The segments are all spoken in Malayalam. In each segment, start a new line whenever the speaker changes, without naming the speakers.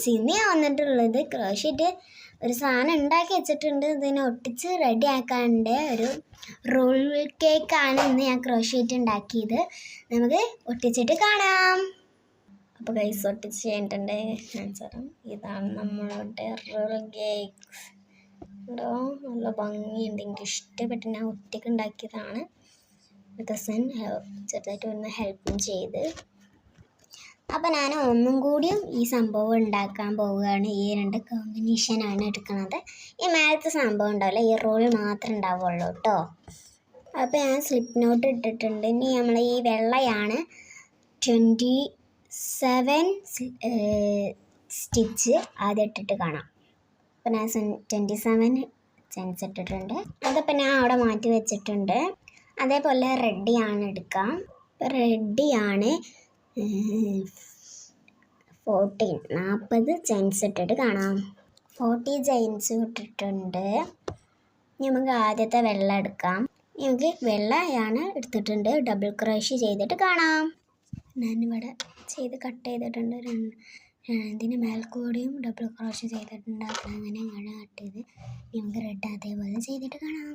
ഗൈസ് ഇന്ന് ഞാൻ വന്നിട്ടുള്ളത് ക്രോഷറ്റ് ഒരു സാധനം ഉണ്ടാക്കി വെച്ചിട്ടുണ്ട്. ഇതിനെ ഒട്ടിച്ച് റെഡി ആക്കാണ്ട് ഒരു റോൾ കേക്കാണ് ഇന്ന് ഞാൻ ക്രോഷറ്റ് ഉണ്ടാക്കിയത്. നമുക്ക് ഒട്ടിച്ചിട്ട് കാണാം. അപ്പോൾ ഗൈസ് ഒട്ടിച്ച് കഴിഞ്ഞിട്ടുണ്ട്. ഇതാണ് നമ്മളുടെ റോൾ കേക്ക്. ഉണ്ടോ, നല്ല ഭംഗിയുണ്ട്. എനിക്ക് ഇഷ്ടപ്പെട്ട് ഞാൻ ഒറ്റയ്ക്ക് ഉണ്ടാക്കിയതാണ്. കസൻ ചെറുതായിട്ട് ഒന്ന് ഹെൽപ്പും ചെയ്ത്. അപ്പം ഞാൻ ഒന്നും കൂടിയും ഈ സംഭവം ഉണ്ടാക്കാൻ പോവുകയാണ്. ഈ രണ്ട് കോമ്പിനേഷനാണ് എടുക്കുന്നത്. ഈ മേലത്തെ സംഭവം ഉണ്ടാവില്ല, ഈ റോൾ മാത്രമേ ഉണ്ടാവുള്ളൂ കേട്ടോ. അപ്പോൾ ഞാൻ സ്ലിപ്പ് നോട്ട് ഇട്ടിട്ടുണ്ട്. ഇനി നമ്മൾ ഈ വെള്ളയാണ് 27 സ്റ്റിച്ച് ആദ്യം ഇട്ടിട്ട് കാണാം. അപ്പോൾ ഞാൻ 27 സെൻസ് ഇട്ടിട്ടുണ്ട്. അതപ്പോൾ ഞാൻ അവിടെ മാറ്റി വെച്ചിട്ടുണ്ട്. അതേപോലെ റെഡിയാണ് എടുക്കാം. റെഡിയാണ് 40 ചെയിൻസ് ഇട്ടിട്ട് കാണാം. 40 ചെയിൻസ് ഇട്ടിട്ടുണ്ട്. നമുക്ക് ആദ്യത്തെ വെള്ള എടുക്കാം. നമുക്ക് വെള്ളയാണ് എടുത്തിട്ടുണ്ട്. ഡബിൾ ക്രോഷേ ചെയ്തിട്ട് കാണാം. ഞാനിവിടെ ചെയ്ത് കട്ട് ചെയ്തിട്ടുണ്ട്. ഇതിന് മേൽക്കൂടെയും ഡബിൾ ക്രോഷേ ചെയ്തിട്ടുണ്ട്. അങ്ങനെ കട്ട് ചെയ്ത് നമുക്ക് റെഡ് അതേപോലെ ചെയ്തിട്ട് കാണാം.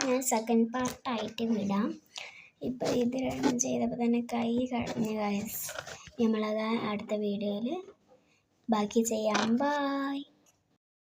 ഞാൻ സെക്കൻഡ് പാർട്ടായിട്ട് വിടാം. ഇപ്പോൾ ഇത് രണ്ടും ചെയ്തപ്പോൾ തന്നെ കൈ കഴിഞ്ഞ് ഗൈസ്. നമ്മളത് അടുത്ത വീഡിയോയിൽ ബാക്കി ചെയ്യാം. ബൈ.